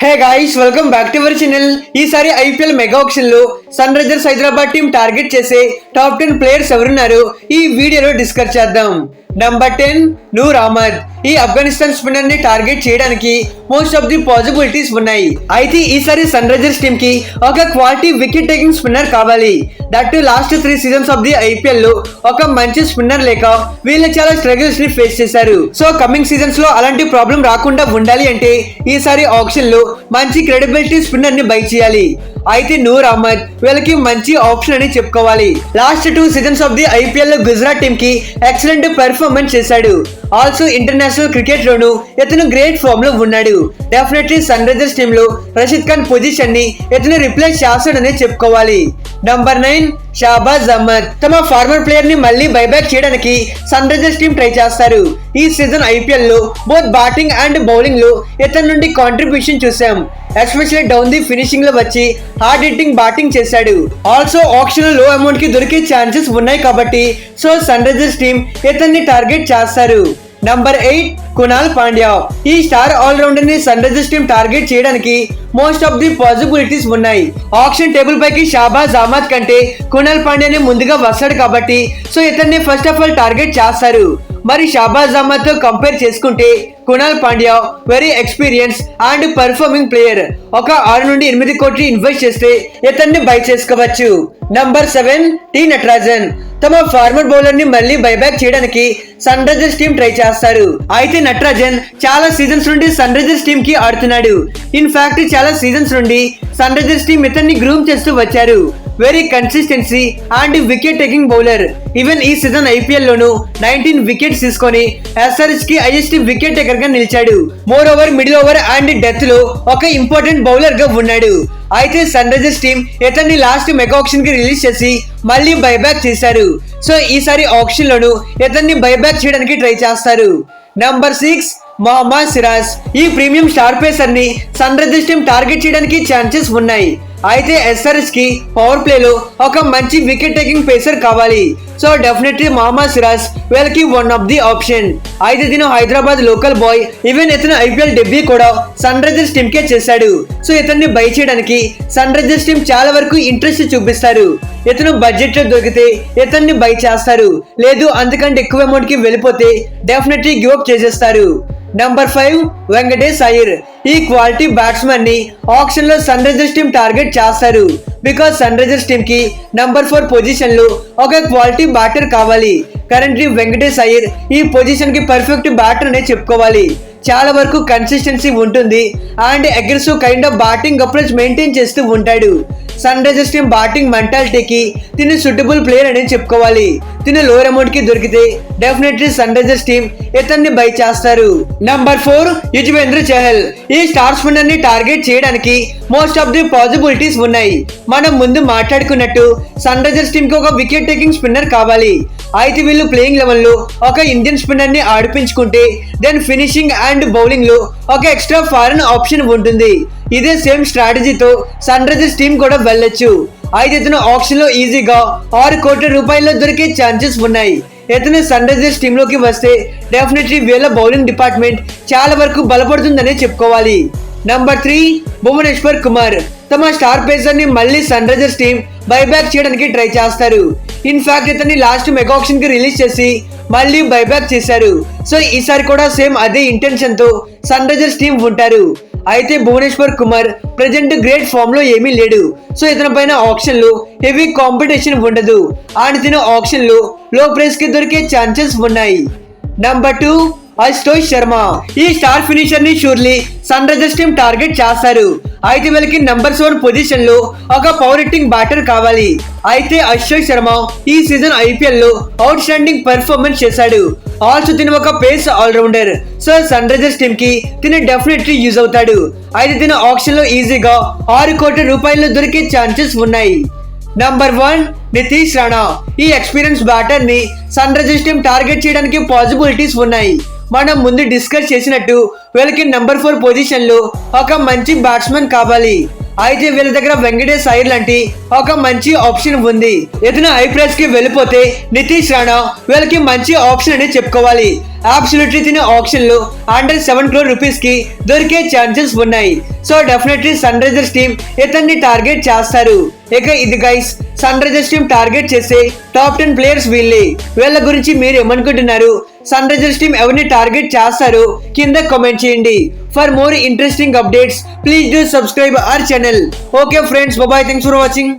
Hey guys, welcome back to our channel. ఈసారి IPL mega auction లో Sunrisers Hyderabad team target చేసే top 10 players ఎవరున్నారు ఈ వీడియోలో డిస్కస్ చేద్దాం. నంబర్ 10 నూర్ అహ్మద్. ఈ ఆఫ్ఘనిస్తాన్ స్పిన్నర్ ని టార్గెట్ చేయడానికి మోస్ట్ ఆఫ్ ది పాసిబిలిటీస్ ఉన్నాయి. అయితే ఈసారి సన్ రైజర్స్ టీమ్ కి ఒక క్వాలిటీ వికెట్ టేకింగ్ స్పిన్నర్ కావాలి. That last 3 seasons of the IPL లో ఒక మంచి స్పిన్నర్ లేక వీళ్ళు చాలా స్ట్రగుల్స్ ని ఫేస్ చేశారు. సో కమింగ్ సీజన్స్ లో అలాంటి ప్రాబ్లం రాకుండా ఉండాలి అంటే ఈసారి ఆప్షన్ లో మంచి క్రెడిబిలిటీ స్పిన్నర్ ని బై చేయాలి. అయితే నూర్ అహ్మద్ వీళ్ళకి మంచి ఆప్షన్ అని చెప్పుకోవాలి. Last 2 seasons of the IPL లో గుజరాత్ టీమ్ కి ఎక్సలెంట్ పెర్ఫార్మెన్స్ చేశాడు. ఆల్సో ఇంటర్నేషనల్ క్రికెట్ లోను ఇతను గ్రేట్ ఫామ్ లో ఉన్నాడు. డెఫినెట్లీ సన్ రైజర్స్ టీమ్ లో రషీద్ ఖాన్ పొజిషన్ ని ఇతను రిప్లేస్ చేస్తాడని చెప్పుకోవాలి. నంబర్ 9 షాబాజ్ అహ్మద్. తమ ఫార్మర్ ప్లేయర్ ని మళ్ళీ బైబ్యాక్ చేయడానికి సన్ రైజర్స్ టీమ్ ట్రై చేస్తారు. ఈ సీజన్ ఐపీఎల్ లో బోత్ బ్యాటింగ్ అండ్ బౌలింగ్ లో ఇతని నుండి కాంట్రిబ్యూషన్ చూసాం. ఎస్పెషల్లీ డౌన్ ది ఫినిషింగ్ లో వచ్చి హార్డ్ హిట్టింగ్ బ్యాటింగ్ చేశాడు. ఆల్సో ఆప్షన్ లో అమౌంట్ కి దొరికే ఛాన్సెస్ ఉన్నాయి కాబట్టి సో సన్ రైజర్స్ టీమ్ ఇతన్ని టార్గెట్ చేస్తారు. నంబర్ 8 కునాల్ పాండ్యా. ఈ స్టార్ ఆల్రౌండర్ ని సన్ రైజర్స్ టీమ్ టార్గెట్ చేయడానికి మోస్ట్ ఆఫ్ ది పాసిబిలిటీస్ ఉన్నాయి. ఆప్షన్ టేబుల్ పైకి షాబాజ్ అహ్మద్ కంటే కునాల్ పాండ్యాని ముందుగా వస్తాడు కాబట్టి సో ఇతన్ని ఫస్ట్ ఆఫ్ ఆల్ టార్గెట్ చేస్తారు. మరి షాబాజ్ అహ్మద్ తో కంపేర్ చేసుకుంటే Kunal Pandya very experience and performing player. ఒక 6 నుండి 8 కోట్లు ఇన్వెస్ట్ చేస్తే ఇతన్ని బై చేసుకోవచ్చు. Number 7 T Natarajan. తమ ఫార్మర్ బౌలర్ ని మళ్ళీ బైబ్యాక్ చేయడానికి సన్ రైజర్స్ టీమ్ ట్రై చేస్తారు. అయితే నటరాజన్ చాలా సీజన్స్ నుండి సన్ రైజర్స్ టీమ్ కి ఆడుతున్నాడు. ఇన్ఫాక్ట్ చాలా సీజన్స్ నుండి సన్ రైజర్స్ టీమ్ ఇతన్ని గ్రూమ్ చేస్తూ వచ్చారు. Very consistency and wicket taking bowler. Even ఈ సీజన్ ఐపీఎల్ లోను 19 వికెట్స్ తీసుకొని ఎస్ఆర్హెచ్ కి హైయెస్ట్ వికెట్ టేకర్ గా నిలిచాడు. More over middle over and death లో ఒక ఇంపార్టెంట్ బౌలర్ గా ఉన్నాడు. అయితే సన్ రైజర్స్ టీమ్ ఇతన్ని లాస్ట్ మెగా ఆక్షన్ కి రిలీజ్ చేసి మళ్ళీ బైబ్యాక్ చేశారు. సో ఈసారి ఆక్షన్ లోను ఇతన్ని బైబ్యాక్ చేయడానికి ట్రై చేస్తారు. నంబర్ 6 మొహమ్మద్ సిరాజ్. ఈ ప్రీమియం స్టార్ పేసర్ ని సన్ రైజర్స్ టీమ్ టార్గెట్ చేయడానికి ఛాన్సెస్ ఉన్నాయి. అయితే ఎస్ఆర్హెచ్ కి పవర్ ప్లే లో ఒక మంచి వికెట్ టేకింగ్ పేసర్ కావాలి. సో డెఫినెట్లీ మొహమ్మద్ సిరాజ్ వీళ్ళకి వన్ ఆఫ్ ది ఆప్షన్. అయితే ఇతను హైదరాబాద్ లోకల్ బాయ్. ఈవెన్ ఇతను ఐపీఎల్ డెబ్యూ కూడా సన్ రైజర్స్ టీమ్ కే చేశాడు. సో ఇతన్ని బై చేయడానికి సన్ రైజర్స్ టీమ్ చాలా వరకు ఇంట్రెస్ట్ చూపిస్తారు. ఇతను బడ్జెట్ లో దొరికితే ఇతన్ని బై చేస్తారు. లేదు అంతకంటే ఎక్కువ అమౌంట్ కి వెళ్ళిపోతే డెఫినెట్లీ గివ్ అప్ చేసేస్తారు. నంబర్ 5 వెంకటేష్ అయ్యర్. ఈ క్వాలిటీ బ్యాట్స్మెన్ ని ఆప్షన్ లో సన్ రైజర్స్ టీమ్ టార్గెట్ చేస్తారు. బికాస్ సన్ రైజర్స్ టీమ్ కి నంబర్ 4 పొజిషన్ లో ఒక క్వాలిటీ బ్యాటర్ కావాలి. కరెంట్లీ వెంకటేష్ అయ్యర్ ఈ పొజిషన్ కి పర్ఫెక్ట్ బ్యాటర్ అనే చెప్పుకోవాలి. చాలా వరకు కన్సిస్టెన్సీ ఉంటుంది and aggressive kind of batting approach maintain చేస్తూ ఉంటాడు. సన్ రైజర్స్ టీమ్ బ్యాటింగ్ మెంటాలిటీకి తిను సూటబుల్ ప్లేయర్ అని చెప్పుకోవాలి. తిను లోయర్ అమౌంట్ కి దొరికితే డెఫినెట్లీ సన్ రైజర్స్ టీమ్ ఇతన్ని బై చేస్తారు. నంబర్ 4 యుజ్వేంద్ర చహల్. ఈ స్టార్ స్పిన్నర్ ని టార్గెట్ చేయడానికి మోస్ట్ ఆఫ్ ది పాసిబిలిటీస్ ఉన్నాయి. మనం ముందు మాట్లాడుకున్నట్టు సన్ రైజర్స్ టీమ్ కి ఒక వికెట్ టేకింగ్ స్పిన్నర్ కావాలి. అయితే వీళ్ళు ప్లేయింగ్ లెవెల్ లో ఒక ఇండియన్ స్పిన్నర్ ని ఆడిపించుకుంటే దెన్ ఫినిషింగ్ అండ్ బౌలింగ్ లో ఒక ఎక్స్ట్రా ఫారెన్ ఆప్షన్ ఉంటుంది. ఇదే సేమ్ స్ట్రాటజీతో సన్ రైజర్స్ టీమ్ కూడా వెళ్ళొచ్చు. అయితే ఇతను ఆప్షన్ లో ఈజీగా 6 కోట్ల రూపాయల్లో దొరికే ఛాన్సెస్ ఉన్నాయి. ఇతను సన్ రైజర్స్ టీమ్ లోకి వస్తే డెఫినెట్లీ వీళ్ళ బౌలింగ్ డిపార్ట్మెంట్ చాలా వరకు బలపడుతుందనే చెప్పుకోవాలి. నంబర్ 3 భువనేశ్వర్ కుమార్. తమ స్టార్ పేసర్ ని మళ్ళీ సన్ రైజర్స్ టీమ్ బైబ్యాక్ చేయడానికి ట్రై చేస్తారు. ఇన్ఫాక్ట్ ఇతన్ని లాస్ట్ మెగా ఆక్షన్ కి రిలీజ్ చేసి మళ్ళీ బైబ్యాక్ చేశారు. సో ఈసారి కూడా సేమ్ అదే ఇంటెన్షన్ తో సన్ రైజర్స్ టీమ్ ఉంటారు. అయితే Bhuvneshwar Kumar present great form లో ఏమీ లేడు. సో ఇతని పైన ఆప్షన్ లో హెవీ కాంపిటీషన్ ఉండదు అండ్ ఇతను ఆప్షన్ లో లో ప్రైస్ కి దొరికే ఛాన్సెస్ ఉన్నాయి. నంబర్ 2 అశుతోష్ శర్మ. ఈ స్టార్ ఫినిషర్ ని surely Sunrisers team target చేస్తారు. అయితే వీళ్ళకి నంబర్ 7 పొజిషన్ లో ఒక పవర్ హిట్టింగ్ బ్యాటర్ కావాలి. అయితే అశుతోష్ శర్మ ఈ సీజన్ ఐపీఎల్ లో అవుట్ స్టాండింగ్ పర్ఫార్మెన్స్ చేశాడు. ఆల్సో తిను ఒక pace all rounder. So Sunrisers team కి తిను డెఫినెట్లీ యూజ్ అవుతాడు. అయితే తిను ఆప్షన్ లో ఈజీగా 6 కోట్ల రూపాయల్లో దొరికే ఛాన్సెస్ ఉన్నాయి. నంబర్ 1 నితీష్ రాణా. ఈ ఎక్స్పీరియన్స్ బ్యాటర్ ని సన్ రైజర్స్ టీమ్ టార్గెట్ చేయడానికి పాసిబిలిటీస్ ఉన్నాయి. మనం ముందు డిస్కస్ చేసినట్టు వీళ్ళకి నంబర్ 4 పొజిషన్ లో ఒక మంచి బ్యాట్స్మెన్ కావాలి. అయితే వీళ్ళ దగ్గర వెంకటేష్ అయ్యర్ లాంటి ఒక మంచి ఆప్షన్ ఉంది. ఇతను హై ప్రైస్ కి వెళ్ళిపోతే నితీష్ రాణా వీళ్ళకి మంచి ఆప్షన్ అని చెప్పుకోవాలి. అబ్సల్యూట్లీ తినే ఆప్షన్ లో అండర్ 7 crore రూపీస్ కి దొరికే ఛాన్సెస్ ఉన్నాయి. So definitely Sunrisers team ఇతన్ని టార్గెట్ చేస్తారు. ఇక ఇది guys Sunrisers team target చేసే టాప్ 10 ప్లేయర్స్ వీళ్ళే. వీళ్ళ గురించి మీరు ఏమనుకుంటున్నారు? సన్ రైజర్స్ టీమ్ ఎవరిని టార్గెట్ చేస్తారు కింద కామెంట్ చేయండి. For more interesting updates please do subscribe our channel. Okay friends, bye, thanks for watching.